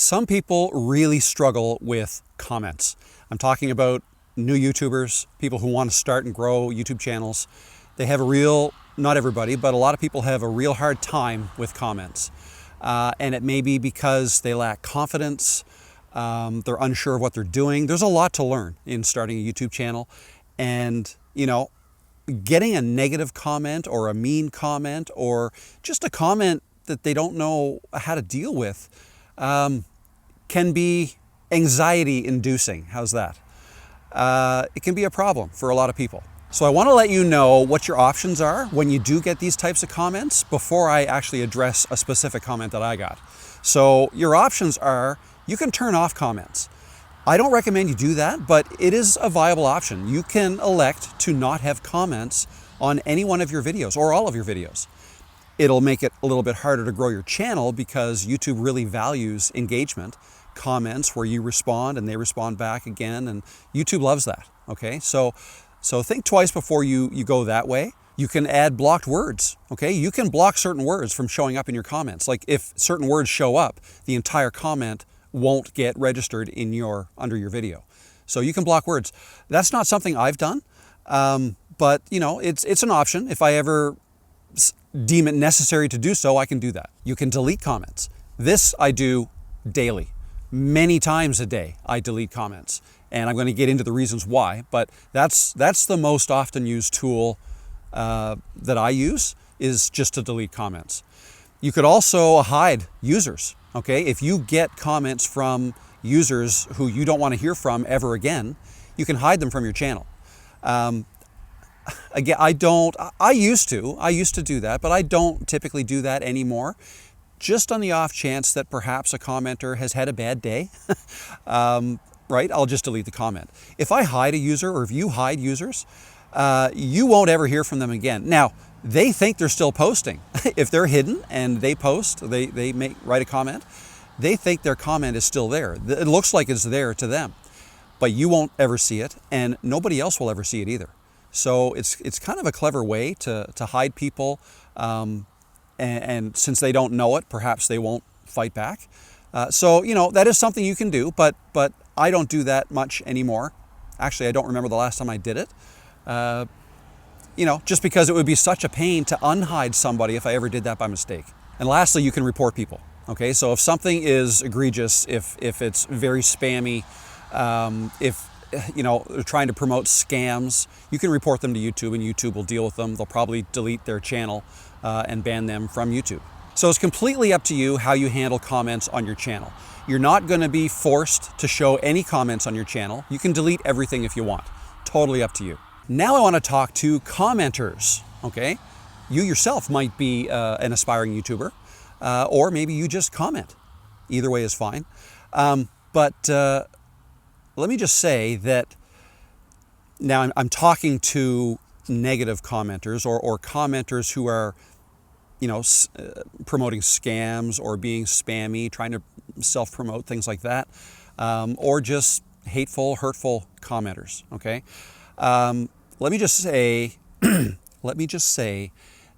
Some people really struggle with comments. I'm talking about new YouTubers, people who want to start and grow YouTube channels. They have a real, not everybody, but a lot of people have a real hard time with comments. And it may be because they lack confidence, they're unsure of what they're doing. There's a lot to learn in starting a YouTube channel. And, getting a negative comment or a mean comment or just a comment that they don't know how to deal with can be anxiety inducing. How's that? It can be a problem for a lot of people. So I want to let you know what your options are when you do get these types of comments before I actually address a specific comment that I got. So your options are, you can turn off comments. I don't recommend you do that, but it is a viable option. You can elect to not have comments on any one of your videos or all of your videos. It'll make it a little bit harder to grow your channel because YouTube really values engagement, comments where you respond and they respond back again, and YouTube loves that, okay? So think twice before you go that way. You can add blocked words, okay? You can block certain words from showing up in your comments. Like if certain words show up, the entire comment won't get registered in under your video. So you can block words. That's not something I've done, but it's an option. If I ever deem it necessary to do so, I can do that. You can delete comments. This I do daily. Many times a day I delete comments, and I'm going to get into the reasons why, but that's the most often used tool that I use, is just to delete comments. You could also hide users, okay? If you get comments from users who you don't want to hear from ever again, you can hide them from your channel. Again, I used to do that, but I don't typically do that anymore. Just on the off chance that perhaps a commenter has had a bad day, right? I'll just delete the comment. If I hide a user, or if you hide users, you won't ever hear from them again. Now, they think they're still posting. If they're hidden and they post, they write a comment, they think their comment is still there. It looks like it's there to them, but you won't ever see it, and nobody else will ever see it either. So it's kind of a clever way to hide people, and since they don't know it, perhaps they won't fight back. So that is something you can do, but I don't do that much anymore. Actually, I don't remember the last time I did it. Just because it would be such a pain to unhide somebody if I ever did that by mistake. And lastly, you can report people. Okay, so if something is egregious, if it's very spammy, if they're trying to promote scams, you can report them to YouTube, and YouTube will deal with them. They'll probably delete their channel and ban them from YouTube. So it's completely up to you how you handle comments on your channel. You're not going to be forced to show any comments on your channel. You can delete everything if you want. Totally up to you. Now I want to talk to commenters, okay? You yourself might be an aspiring YouTuber, or maybe you just comment. Either way is fine. But let me just say that now I'm talking to negative commenters or commenters who are, promoting scams or being spammy, trying to self-promote, things like that, or just hateful, hurtful commenters, okay? Let me just say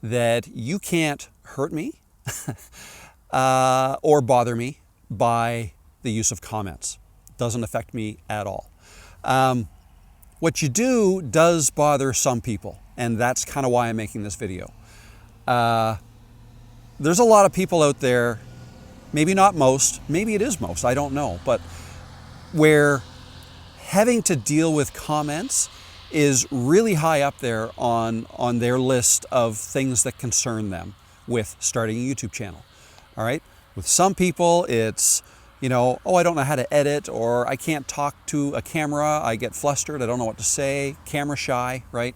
that you can't hurt me or bother me by the use of comments. It doesn't affect me at all. What you do does bother some people, and that's kind of why I'm making this video. There's a lot of people out there, maybe not most, maybe it is most, I don't know, but where having to deal with comments is really high up there on their list of things that concern them with starting a YouTube channel. All right? With some people, it's, I don't know how to edit, or I can't talk to a camera, I get flustered, I don't know what to say, camera shy, right?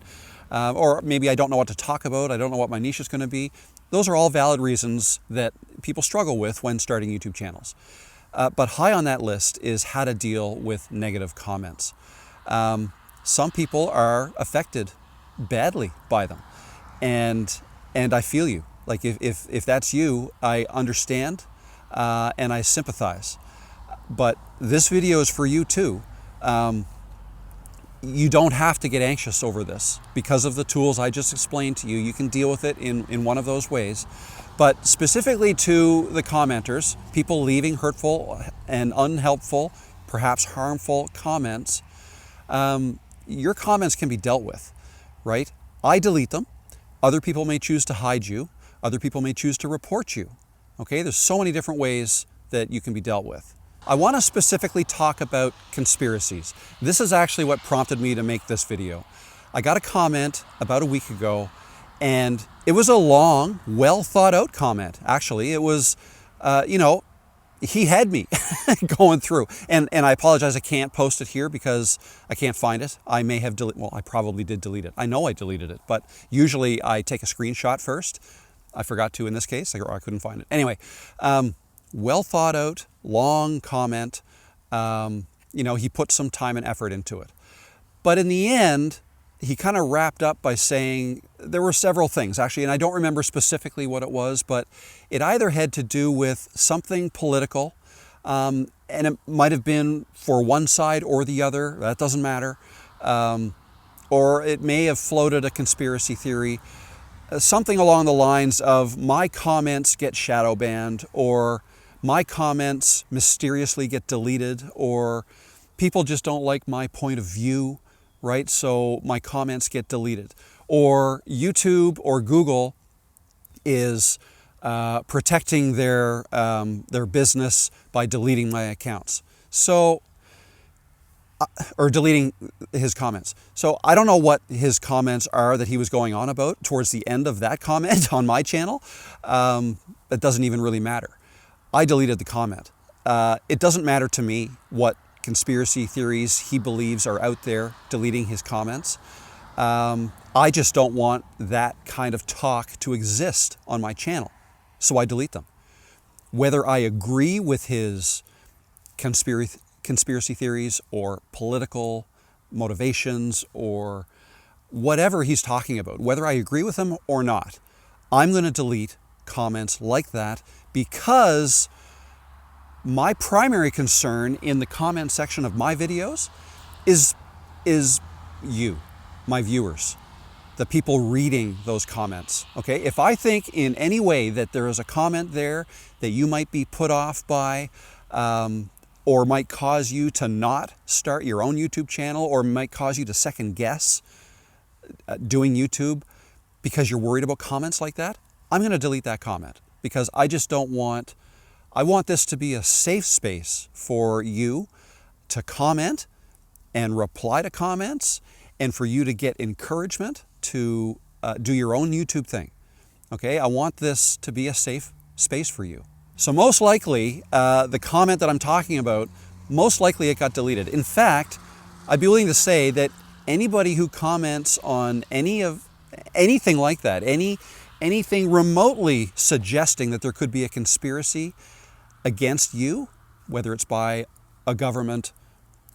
Or maybe I don't know what to talk about, I don't know what my niche is going to be. Those are all valid reasons that people struggle with when starting YouTube channels. But high on that list is how to deal with negative comments. Some people are affected badly by them, and I feel you. Like if that's you, I understand and I sympathize. But this video is for you too. You don't have to get anxious over this because of the tools I just explained to you. You can deal with it in one of those ways. But specifically to the commenters, people leaving hurtful and unhelpful, perhaps harmful comments, your comments can be dealt with, right? I delete them. Other people may choose to hide you. Other people may choose to report you. Okay, there's so many different ways that you can be dealt with. I want to specifically talk about conspiracies. This is actually what prompted me to make this video. I got a comment about a week ago, and it was a long, well thought out comment. Actually, it was, he had me going through. And I apologize, I can't post it here because I can't find it. I may have deleted, well, I probably did delete it. I know I deleted it, but usually I take a screenshot first. I forgot to in this case, or I couldn't find it. Anyway, well thought out, long comment. He put some time and effort into it. But in the end, he kind of wrapped up by saying there were several things, actually, and I don't remember specifically what it was, but it either had to do with something political, and it might have been for one side or the other, that doesn't matter, or it may have floated a conspiracy theory, something along the lines of my comments get shadow banned, or my comments mysteriously get deleted, or people just don't like my point of view, right? So my comments get deleted. Or YouTube or Google is protecting their business by deleting my accounts. So, or deleting his comments. So I don't know what his comments are that he was going on about towards the end of that comment on my channel. It doesn't even really matter. I deleted the comment. It doesn't matter to me what conspiracy theories he believes are out there deleting his comments. I just don't want that kind of talk to exist on my channel, so I delete them. Whether I agree with his conspiracy theories or political motivations or whatever he's talking about, whether I agree with him or not, I'm going to delete comments like that, because my primary concern in the comment section of my videos is you, my viewers, the people reading those comments. Okay, if I think in any way that there is a comment there that you might be put off by, or might cause you to not start your own YouTube channel, or might cause you to second guess doing YouTube because you're worried about comments like that, I'm going to delete that comment, because I just don't want, I want this to be a safe space for you to comment and reply to comments, and for you to get encouragement to do your own YouTube thing. Okay, I want this to be a safe space for you. So most likely, the comment that I'm talking about, most likely it got deleted. In fact, I'd be willing to say that anybody who comments on anything like that, anything remotely suggesting that there could be a conspiracy against you, whether it's by a government,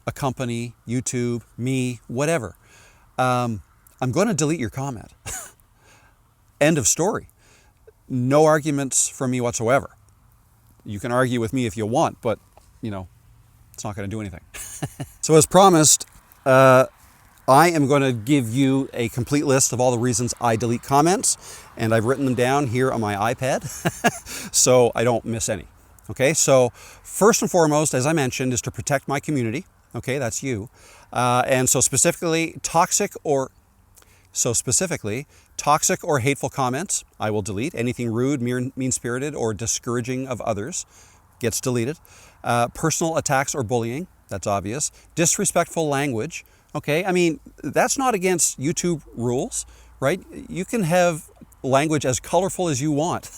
a company, YouTube, me, whatever, I'm going to delete your comment. End of story. No arguments from me whatsoever. You can argue with me if you want, but, it's not going to do anything. So as promised, I am going to give you a complete list of all the reasons I delete comments, and I've written them down here on my iPad so I don't miss any. Okay, so first and foremost, as I mentioned, is to protect my community. Okay, that's you. And so specifically toxic or hateful comments, I will delete. Anything rude, mean-spirited, or discouraging of others gets deleted. Personal attacks or bullying, that's obvious. Disrespectful language, okay, I mean, that's not against YouTube rules, right? You can have language as colorful as you want.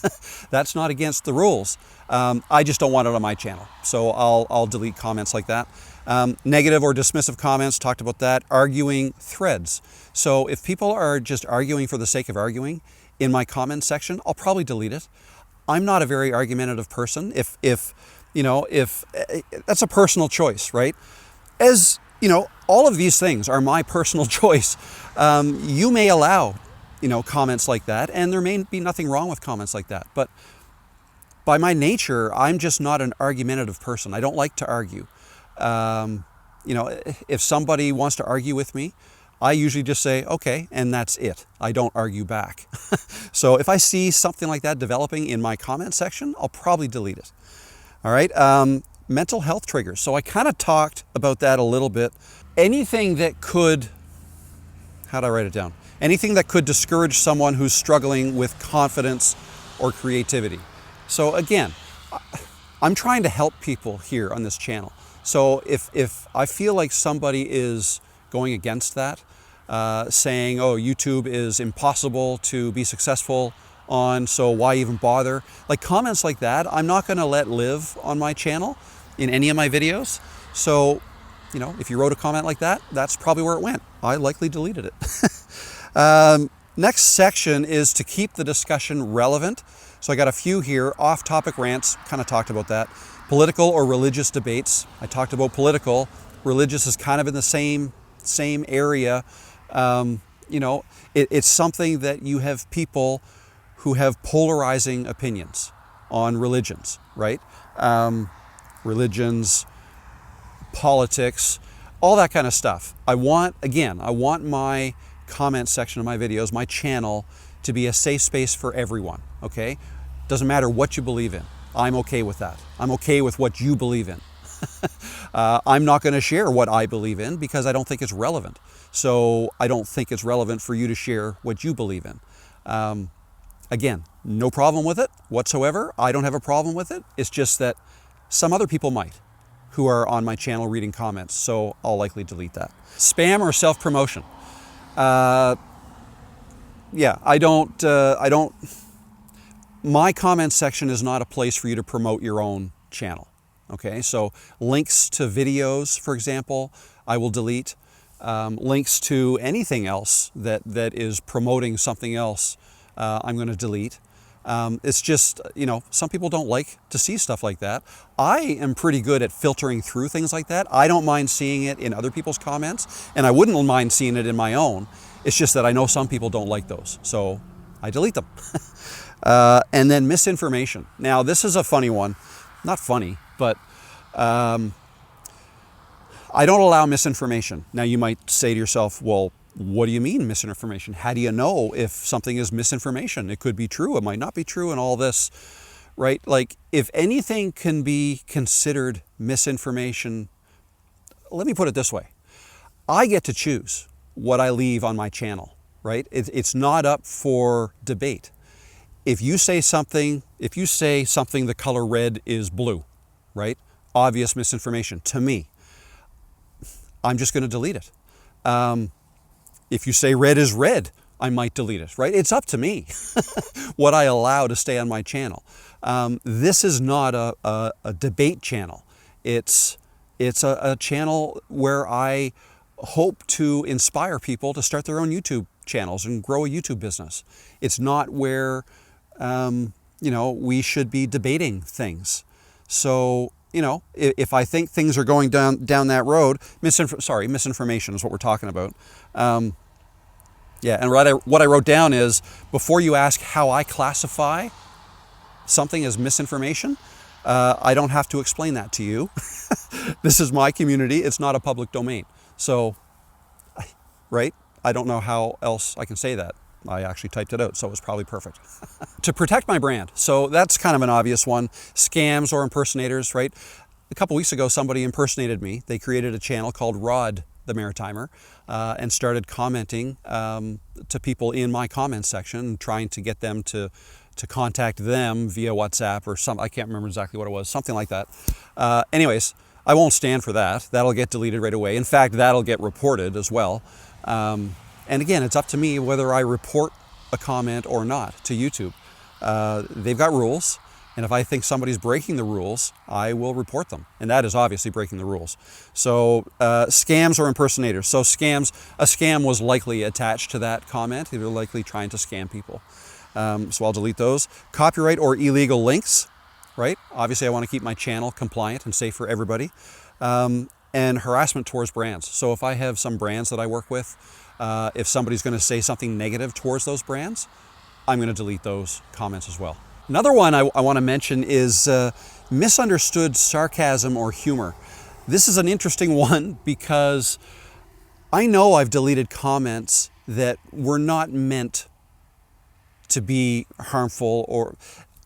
That's not against the rules. I just don't want it on my channel, so I'll delete comments like that. Negative or dismissive comments, talked about that. Arguing threads. So if people are just arguing for the sake of arguing in my comment section, I'll probably delete it. I'm not a very argumentative person. If that's a personal choice, right? As all of these things are my personal choice. You may allow, comments like that, and there may be nothing wrong with comments like that. But by my nature, I'm just not an argumentative person. I don't like to argue. If somebody wants to argue with me, I usually just say, okay, and that's it. I don't argue back. So if I see something like that developing in my comment section, I'll probably delete it. All right, mental health triggers. So I kind of talked about that a little bit. Anything that could, how'd I write it down? Anything that could discourage someone who's struggling with confidence or creativity. So again, I'm trying to help people here on this channel. So if I feel like somebody is going against that, saying, oh, YouTube is impossible to be successful on, so why even bother? Like comments like that, I'm not gonna let live on my channel in any of my videos. So, you know, if you wrote a comment like that, that's probably where it went. I likely deleted it. Next section is to keep the discussion relevant. So I got a few here. Off-topic rants, kind of talked about that. Political or religious debates. I talked about political. Religious is kind of in the same area. You know, it's something that you have people who have polarizing opinions on religions, right? Religions, politics, all that kind of stuff. I want my comment section of my videos, my channel, to be a safe space for everyone, okay? Doesn't matter what you believe in. I'm okay with that. I'm okay with what you believe in. I'm not going to share what I believe in because I don't think it's relevant. So I don't think it's relevant for you to share what you believe in. Again, no problem with it whatsoever. I don't have a problem with it. It's just that some other people might who are on my channel reading comments. So I'll likely delete that. Spam or self-promotion. Yeah, I don't, my comment section is not a place for you to promote your own channel. Okay, so links to videos, for example, I will delete. Links to anything else that is promoting something else, I'm going to delete. It's just, you know, some people don't like to see stuff like that. I am pretty good at filtering through things like that. I don't mind seeing it in other people's comments, and I wouldn't mind seeing it in my own. It's just that I know some people don't like those, so I delete them. And then misinformation. Now, this is a funny one. Not funny, but I don't allow misinformation. Now, you might say to yourself, well, what do you mean misinformation? How do you know if something is misinformation? It could be true, it might not be true, and all this, right? Like, if anything can be considered misinformation, let me put it this way. I get to choose what I leave on my channel, right? It's not up for debate. If you say something, the color red is blue, right? Obvious misinformation to me. I'm just going to delete it. If you say red is red, I might delete it, right? It's up to me what I allow to stay on my channel. This is not a debate channel. It's a channel where I hope to inspire people to start their own YouTube channels and grow a YouTube business. It's not where, you know, we should be debating things. So, you know, if I think things are going down that road, misinformation is what we're talking about. Yeah, and what I wrote down is, before you ask how I classify something as misinformation, I don't have to explain that to you. This is my community. It's not a public domain. So, right? I don't know how else I can say that. I actually typed it out, so it was probably perfect. To protect my brand. So that's kind of an obvious one. Scams or impersonators, right? A couple weeks ago, somebody impersonated me. They created a channel called Rob the Maritimer and started commenting to people in my comment section, trying to get them to contact them via WhatsApp or something. I can't remember exactly what it was, something like that. Anyways, I won't stand for that. That'll get deleted right away. In fact, that'll get reported as well. And again, it's up to me whether I report a comment or not to YouTube. They've got rules, and if I think somebody's breaking the rules, I will report them. And that is obviously breaking the rules. So scams or impersonators. So scams, a scam was likely attached to that comment. They were likely trying to scam people. So I'll delete those. Copyright or illegal links, right? Obviously I want to keep my channel compliant and safe for everybody. And harassment towards brands. So if I have some brands that I work with, if somebody's going to say something negative towards those brands, I'm going to delete those comments as well. Another one I want to mention is misunderstood sarcasm or humor. This is an interesting one because I know I've deleted comments that were not meant to be harmful, or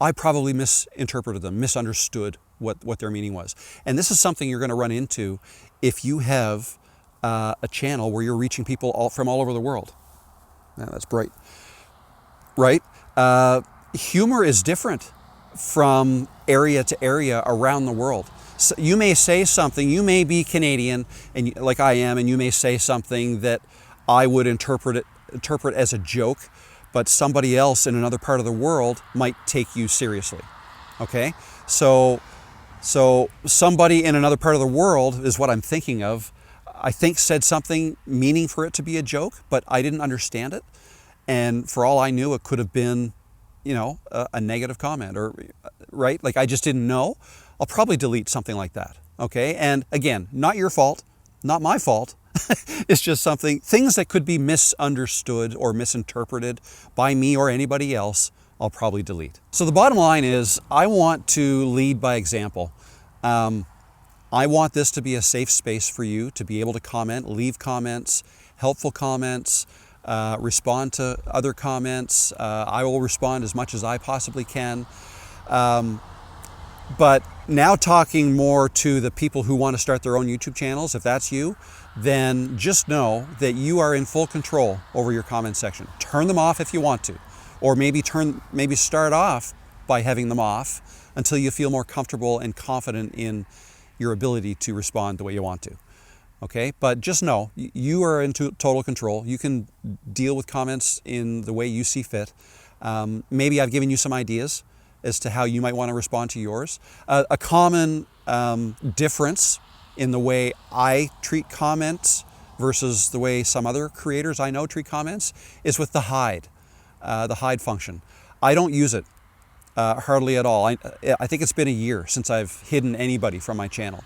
I probably misinterpreted them, misunderstood what their meaning was. And this is something you're going to run into if you have a channel where you're reaching people from all over the world. Now, that's bright, right? Humor is different from area to area around the world. So you may say something, you may be Canadian, and like I am, and you may say something that I would interpret as a joke, but somebody else in another part of the world might take you seriously. Okay? So somebody in another part of the world is what I'm thinking of. I think said something meaning for it to be a joke, but I didn't understand it. And for all I knew, it could have been, a negative comment, or right? Like I just didn't know. I'll probably delete something like that. Okay? And again, not your fault, not my fault. It's just things that could be misunderstood or misinterpreted by me or anybody else, I'll probably delete. So the bottom line is, I want to lead by example. I want this to be a safe space for you to be able to comment, leave comments, helpful comments, respond to other comments. I will respond as much as I possibly can. But now talking more to the people who want to start their own YouTube channels, if that's you, then just know that you are in full control over your comment section. Turn them off if you want to, or maybe start off by having them off until you feel more comfortable and confident in your ability to respond the way you want to. Okay, but just know you are in total control. You can deal with comments in the way you see fit. Maybe I've given you some ideas as to how you might want to respond to yours. A common difference in the way I treat comments versus the way some other creators I know treat comments is with the hide function. I don't use it hardly at all. I think it's been a year since I've hidden anybody from my channel.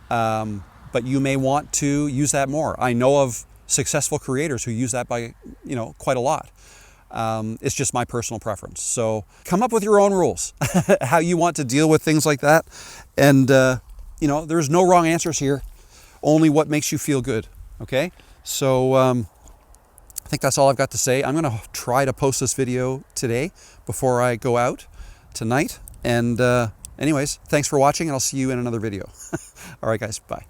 But you may want to use that more. I know of successful creators who use that by, quite a lot. It's just my personal preference. So come up with your own rules, how you want to deal with things like that. And, there's no wrong answers here, only what makes you feel good. Okay. So, I think that's all I've got to say. I'm going to try to post this video today before I go out tonight. And, anyways, thanks for watching, and I'll see you in another video. All right, guys. Bye.